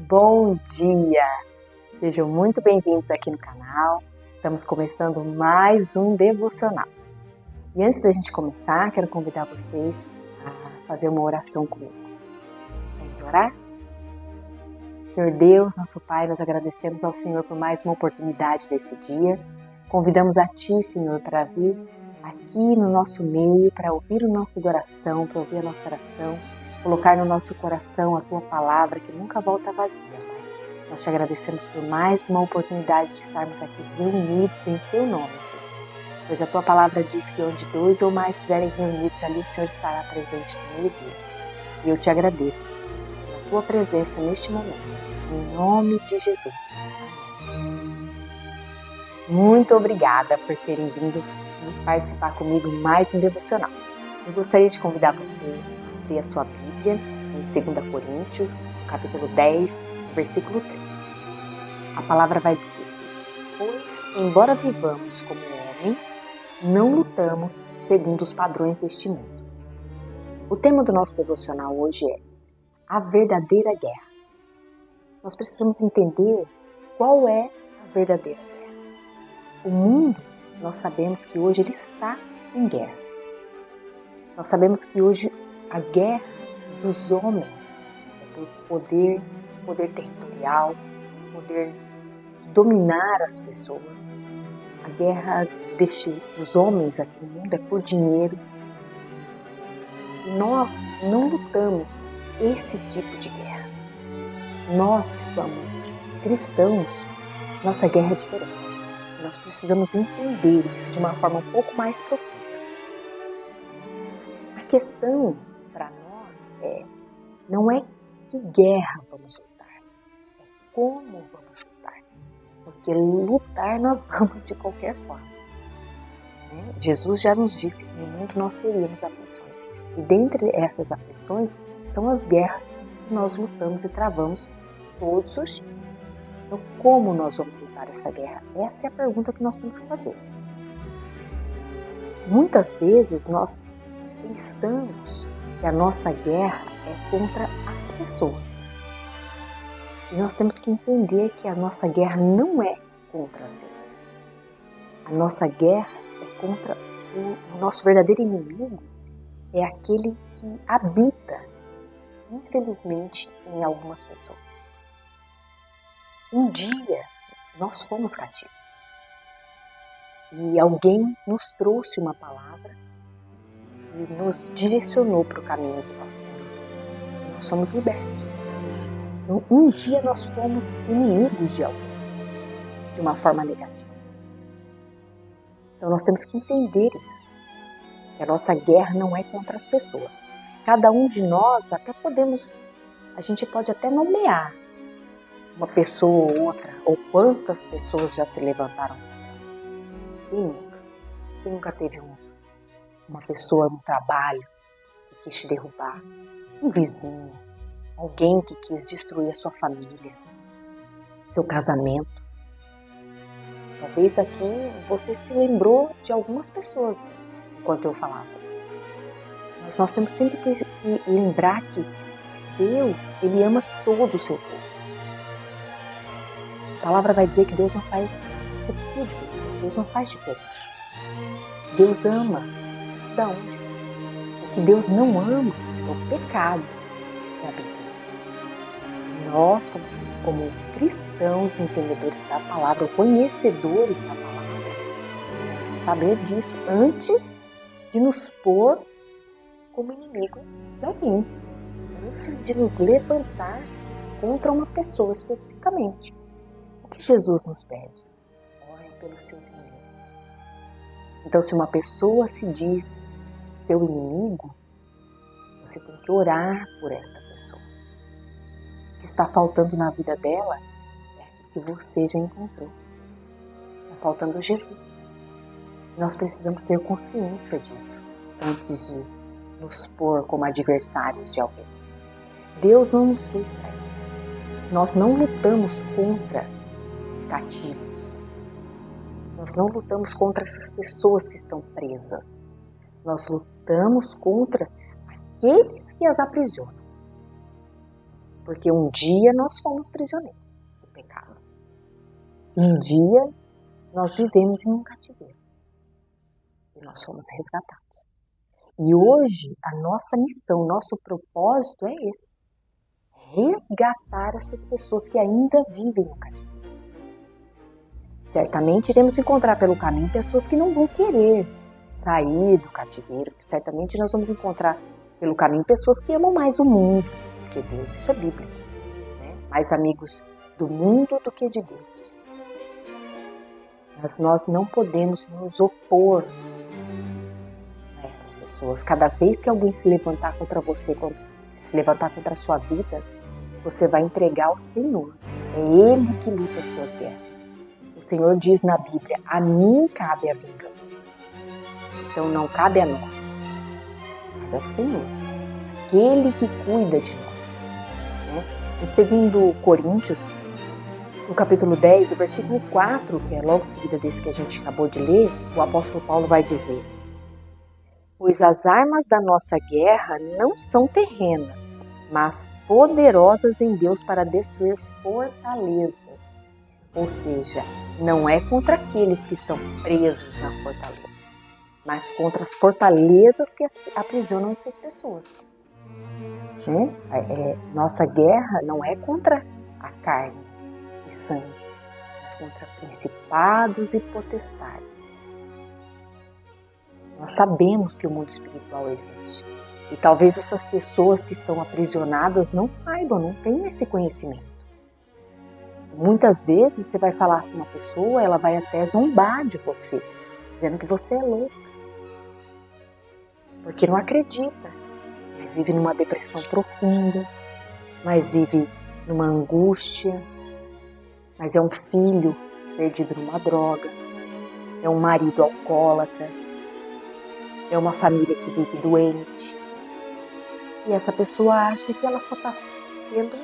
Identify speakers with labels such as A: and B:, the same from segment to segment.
A: Bom dia! Sejam muito bem-vindos aqui no canal. Estamos começando mais um devocional. E antes da gente começar, quero convidar vocês a fazer uma oração comigo. Vamos orar? Senhor Deus, nosso Pai, nós agradecemos ao Senhor por mais uma oportunidade desse dia. Convidamos a Ti, Senhor, para vir aqui no nosso meio, para ouvir o nosso oração, para ouvir a nossa oração, colocar no nosso coração a Tua palavra que nunca volta vazia, Pai. Nós Te agradecemos por mais uma oportunidade de estarmos aqui reunidos em Teu nome, Senhor. Pois a Tua palavra diz que onde 2 ou mais estiverem reunidos, ali o Senhor estará presente no meio deles. E eu Te agradeço pela Tua presença neste momento, em nome de Jesus. Muito obrigada por terem vindo participar comigo em mais um devocional. Eu gostaria de convidar você a abrir a sua Bíblia em 2 Coríntios, capítulo 10, versículo 3. A palavra vai dizer: pois, embora vivamos como homens, não lutamos segundo os padrões deste mundo. O tema do nosso devocional hoje é a verdadeira guerra. Nós precisamos entender qual é a verdadeira guerra. O mundo, nós sabemos que hoje ele está em guerra. Nós sabemos que hoje a guerra dos homens é por poder territorial, poder de dominar as pessoas. A guerra dos homens aqui no mundo é por dinheiro. E nós não lutamos esse tipo de guerra. Nós que somos cristãos, nossa guerra é diferente. Nós precisamos entender isso de uma forma um pouco mais profunda. A questão para nós não é que guerra vamos lutar, é como vamos lutar. Porque lutar nós vamos de qualquer forma. Jesus já nos disse que no mundo nós teríamos aflições. E dentre essas aflições são as guerras que nós lutamos e travamos todos os dias. Então, como nós vamos lutar essa guerra? Essa é a pergunta que nós temos que fazer. Muitas vezes nós pensamos que a nossa guerra é contra as pessoas. E nós temos que entender que a nossa guerra não é contra as pessoas. A nossa guerra é contra o nosso verdadeiro inimigo, é aquele que habita, infelizmente, em algumas pessoas. Um dia nós fomos cativos e alguém nos trouxe uma palavra e nos direcionou para o caminho do nosso Senhor. Nós somos libertos. Então, um dia nós fomos inimigos de alguém, de uma forma negativa. Então nós temos que entender isso, que a nossa guerra não é contra as pessoas. Cada um de nós a gente pode até nomear uma pessoa ou outra, ou quantas pessoas já se levantaram contra nós. Quem nunca teve uma pessoa no trabalho que quis te derrubar? Um vizinho, alguém que quis destruir a sua família, seu casamento. Talvez aqui você se lembrou de algumas pessoas enquanto eu falava isso. Mas nós temos sempre que lembrar que Deus, Ele ama todo o seu povo. A palavra vai dizer que Deus não faz exceção de pessoas, Deus não faz diferença. Deus ama. Da onde? O que Deus não ama é o pecado que habita em nós. Nós, como cristãos, entendedores da palavra, conhecedores da palavra, temos que saber disso antes de nos pôr como inimigo de alguém, antes de nos levantar contra uma pessoa especificamente. O que Jesus nos pede? Orem pelos seus inimigos. Então, se uma pessoa se diz seu inimigo, você tem que orar por esta pessoa. O que está faltando na vida dela é aquilo que você já encontrou. Está faltando Jesus. Nós precisamos ter consciência disso antes de nos pôr como adversários de alguém. Deus não nos fez para isso. Nós não lutamos contra os cativos. Nós não lutamos contra essas pessoas que estão presas. Nós lutamos contra aqueles que as aprisionam. Porque um dia nós fomos prisioneiros do pecado. Um dia nós vivemos em um cativeiro. E nós fomos resgatados. E hoje a nossa missão, nosso propósito é esse. Resgatar essas pessoas que ainda vivem no cativeiro. Certamente iremos encontrar pelo caminho pessoas que não vão querer sair do cativeiro. Certamente nós vamos encontrar pelo caminho pessoas que amam mais o mundo do que Deus. Isso é bíblico, né? Mais amigos do mundo do que de Deus. Mas nós não podemos nos opor a essas pessoas. Cada vez que alguém se levantar contra você, se levantar contra a sua vida, você vai entregar ao Senhor. É Ele que luta as suas guerras. O Senhor diz na Bíblia, a mim cabe a vingança. Então não cabe a nós, cabe ao Senhor, aquele que cuida de nós. Né? Em 2 Coríntios, no capítulo 10, o versículo 4, que é logo em seguida desse que a gente acabou de ler, o apóstolo Paulo vai dizer: pois as armas da nossa guerra não são terrenas, mas poderosas em Deus para destruir fortalezas. Ou seja, não é contra aqueles que estão presos na fortaleza, mas contra as fortalezas que aprisionam essas pessoas. Nossa guerra não é contra a carne e sangue, mas contra principados e potestades. Nós sabemos que o mundo espiritual existe. E talvez essas pessoas que estão aprisionadas não saibam, não tenham esse conhecimento. Muitas vezes você vai falar com uma pessoa, ela vai até zombar de você, dizendo que você é louca. Porque não acredita, mas vive numa depressão profunda, mas vive numa angústia, mas é um filho perdido numa droga, é um marido alcoólatra, é uma família que vive doente. E essa pessoa acha que ela só está tendo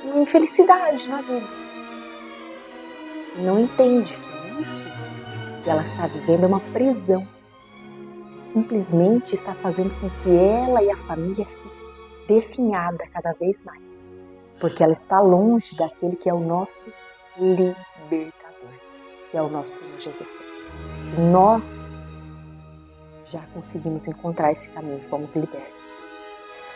A: uma infelicidade na vida. E não entende que isso que ela está vivendo é uma prisão. Simplesmente está fazendo com que ela e a família fiquem definhada cada vez mais. Porque ela está longe daquele que é o nosso libertador, que é o nosso Senhor Jesus Cristo. Nós já conseguimos encontrar esse caminho, fomos libertos.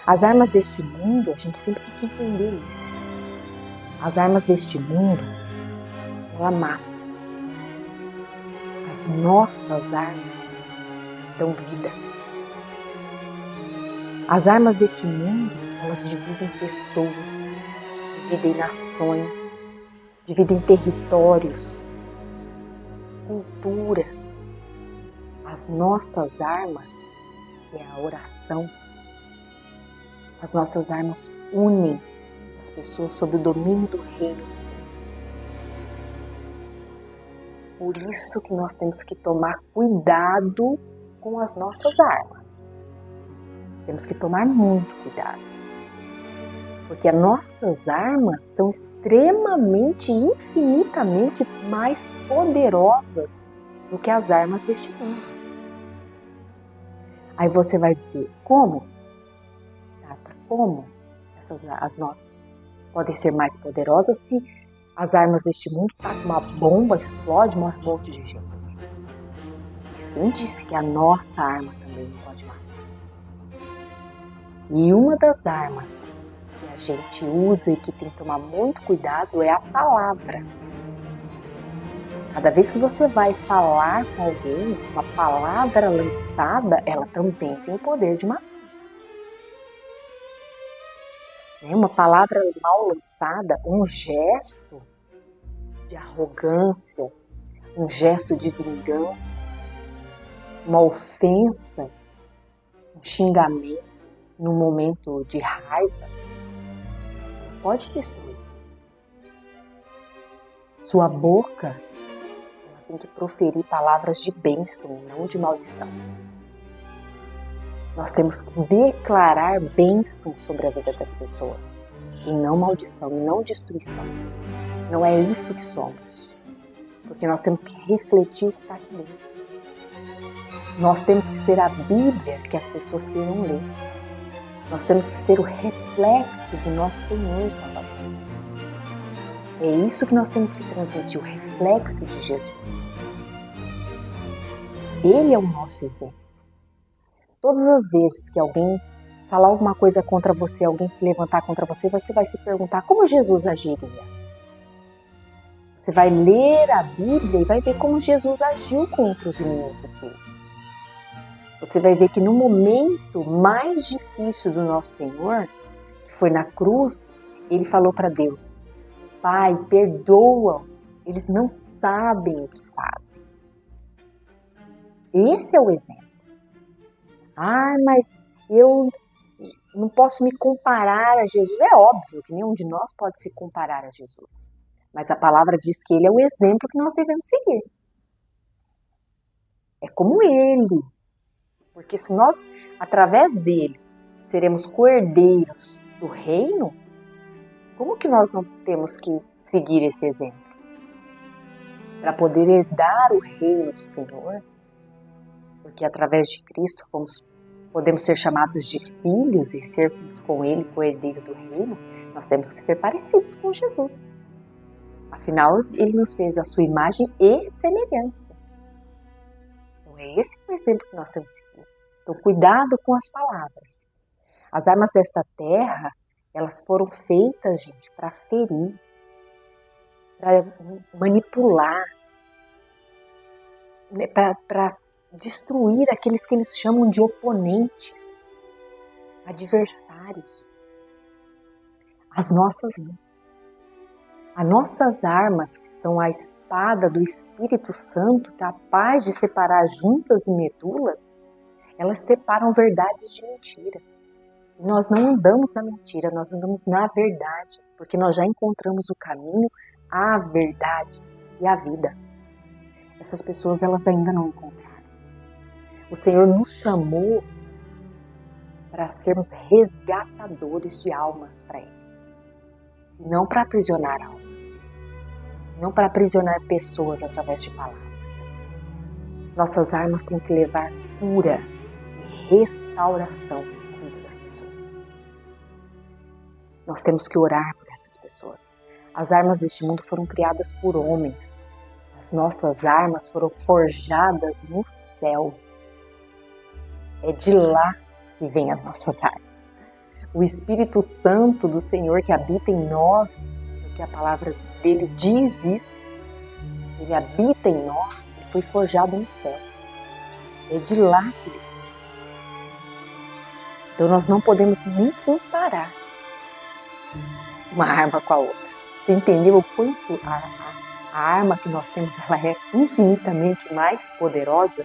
A: As armas deste mundo, a gente sempre tem que entender isso. As armas deste mundo, ela mata. As nossas armas dão vida. As armas deste mundo, elas dividem pessoas, dividem nações, dividem territórios, culturas. As nossas armas é a oração. As nossas armas unem as pessoas sob o domínio do reino do Senhor. Por isso que nós temos que tomar cuidado com as nossas armas. Temos que tomar muito cuidado. Porque as nossas armas são extremamente, infinitamente mais poderosas do que as armas deste mundo. Aí você vai dizer, como? Tata, como as nossas podem ser mais poderosas se as armas deste mundo tacam uma bomba, explode, morre um monte de gente? Mas quem disse que a nossa arma também não pode matar? E uma das armas que a gente usa e que tem que tomar muito cuidado é a palavra. Cada vez que você vai falar com alguém, uma palavra lançada, ela também tem o poder de matar. Uma palavra mal lançada, um gesto de arrogância, um gesto de vingança, uma ofensa, um xingamento num momento de raiva, pode destruir. Sua boca, ela tem que proferir palavras de bênção, não de maldição. Nós temos que declarar bênção sobre a vida das pessoas, e não maldição, e não destruição. Não é isso que somos, porque nós temos que refletir o que está aqui dentro. Nós temos que ser a Bíblia que as pessoas queiram ler. Nós temos que ser o reflexo do nosso Senhor Salvador. É isso que nós temos que transmitir, o reflexo de Jesus. Ele é o nosso exemplo. Todas as vezes que alguém falar alguma coisa contra você, alguém se levantar contra você, você vai se perguntar como Jesus agiria. Você vai ler a Bíblia e vai ver como Jesus agiu contra os inimigos dele. Você vai ver que no momento mais difícil do nosso Senhor, que foi na cruz, ele falou para Deus: Pai, perdoa-os, eles não sabem o que fazem. Esse é o exemplo. Mas eu não posso me comparar a Jesus. É óbvio que nenhum de nós pode se comparar a Jesus. Mas a palavra diz que ele é o exemplo que nós devemos seguir. É como ele. Porque se nós, através dele, seremos coerdeiros do reino, como que nós não temos que seguir esse exemplo? Para poder herdar o reino do Senhor, porque através de Cristo podemos ser chamados de filhos e sermos com ele coerdeiro do reino, nós temos que ser parecidos com Jesus. Afinal, ele nos fez a sua imagem e semelhança. Então é esse o exemplo que nós temos que seguir. Então cuidado com as palavras. As armas desta terra, elas foram feitas, gente, para ferir, para manipular, para destruir aqueles que eles chamam de oponentes, adversários. As nossas armas, que são a espada do Espírito Santo, capaz de separar juntas e medulas, elas separam verdade de mentira. E nós não andamos na mentira, nós andamos na verdade, porque nós já encontramos o caminho, a verdade e a vida. Essas pessoas, elas ainda não encontraram. O Senhor nos chamou para sermos resgatadores de almas para Ele. Não para aprisionar almas. Não para aprisionar pessoas através de palavras. Nossas armas têm que levar cura e restauração na vida das pessoas. Nós temos que orar por essas pessoas. As armas deste mundo foram criadas por homens. As nossas armas foram forjadas no céu. É de lá que vêm as nossas armas. O Espírito Santo do Senhor que habita em nós, porque a palavra dele diz isso, ele habita em nós e foi forjado no céu. É de lá que ele vem. Então nós não podemos nem comparar uma arma com a outra. Você entendeu o quanto a arma que nós temos ela é infinitamente mais poderosa?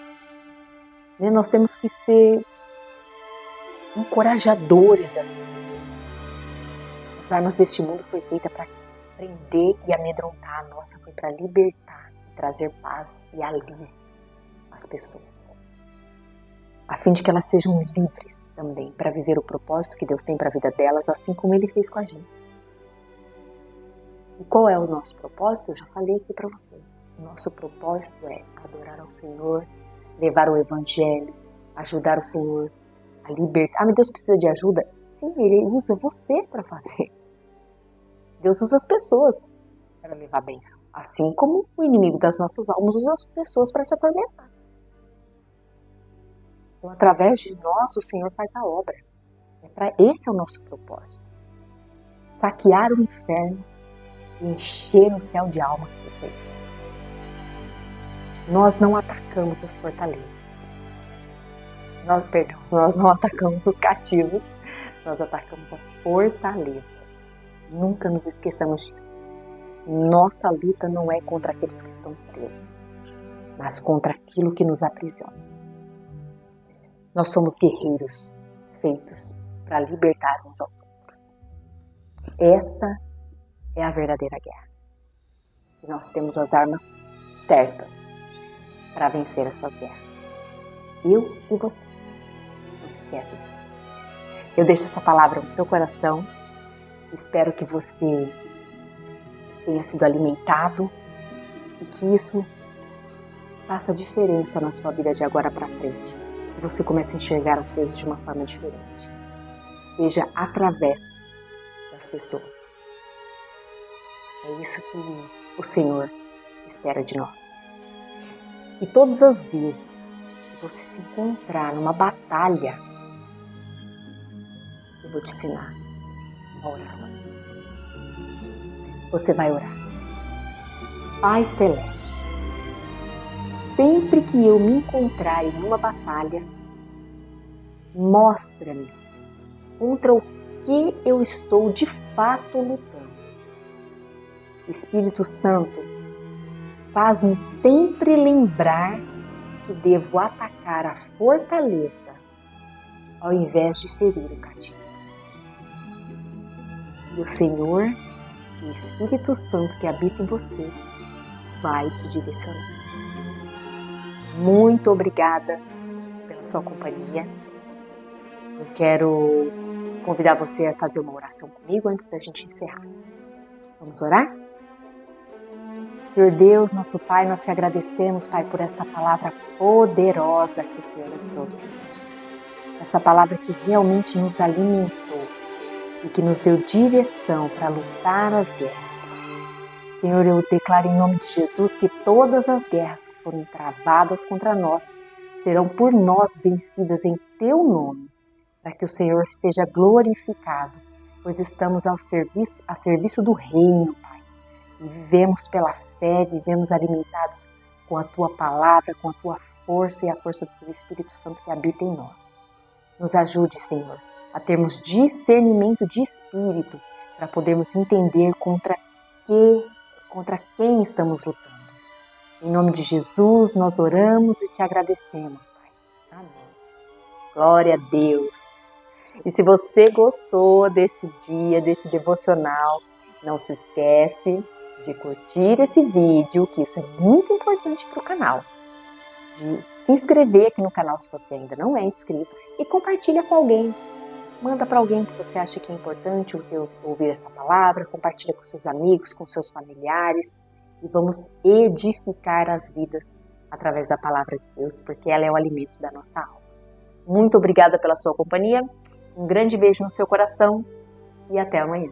A: Nós temos que ser encorajadores dessas pessoas. As armas deste mundo foi feita para prender e amedrontar. A nossa foi para libertar e trazer paz e alívio às pessoas. A fim de que elas sejam livres também para viver o propósito que Deus tem para a vida delas, assim como Ele fez com a gente. E qual é o nosso propósito? Eu já falei aqui para vocês. O nosso propósito é adorar ao Senhor, levar o Evangelho, ajudar o Senhor a libertar. Mas Deus precisa de ajuda? Sim, Ele usa você para fazer. Deus usa as pessoas para levar bênção. Assim como o inimigo das nossas almas usa as pessoas para te atormentar. Então, através de nós, o Senhor faz a obra. Esse é o nosso propósito. Saquear o inferno e encher o céu de almas por Senhor. Nós não atacamos as fortalezas. Nós não atacamos os cativos, nós atacamos as fortalezas. Nunca nos esqueçamos disso. Nossa luta não é contra aqueles que estão presos, mas contra aquilo que nos aprisiona. Nós somos guerreiros feitos para libertar uns aos outros. Essa é a verdadeira guerra. E nós temos as armas certas para vencer essas guerras. Eu e você. Não se esqueça disso. Eu deixo essa palavra no seu coração. Espero que você tenha sido alimentado e que isso faça diferença na sua vida de agora para frente. Que você comece a enxergar as coisas de uma forma diferente. seja através das pessoas. É isso que o Senhor espera de nós. E todas as vezes que você se encontrar numa batalha, eu vou te ensinar a oração. Você vai orar: Pai Celeste, sempre que eu me encontrar em uma batalha, mostra-me contra o que eu estou de fato lutando. Espírito Santo, faz-me sempre lembrar que devo atacar a fortaleza ao invés de ferir o cativo. E o Senhor e o Espírito Santo que habita em você vai te direcionar. Muito obrigada pela sua companhia. Eu quero convidar você a fazer uma oração comigo antes da gente encerrar. Vamos orar? Senhor Deus, nosso Pai, nós te agradecemos, Pai, por essa palavra poderosa que o Senhor nos trouxe hoje. Essa palavra que realmente nos alimentou e que nos deu direção para lutar as guerras, Pai. Senhor, eu declaro em nome de Jesus que todas as guerras que foram travadas contra nós serão por nós vencidas em Teu nome, para que o Senhor seja glorificado, pois estamos a serviço do Reino, Pai. E vivemos pela fé, vivemos alimentados com a Tua palavra, com a Tua força e a força do Teu Espírito Santo que habita em nós. Nos ajude, Senhor, a termos discernimento de espírito para podermos entender contra quem estamos lutando. Em nome de Jesus, nós oramos e te agradecemos, Pai. Amém. Glória a Deus. E se você gostou desse dia, desse devocional, não se esquece de curtir esse vídeo, que isso é muito importante para o canal. De se inscrever aqui no canal se você ainda não é inscrito e compartilha com alguém. Manda para alguém que você acha que é importante ouvir essa palavra, compartilha com seus amigos, com seus familiares e vamos edificar as vidas através da palavra de Deus, porque ela é o alimento da nossa alma. Muito obrigada pela sua companhia, um grande beijo no seu coração e até amanhã.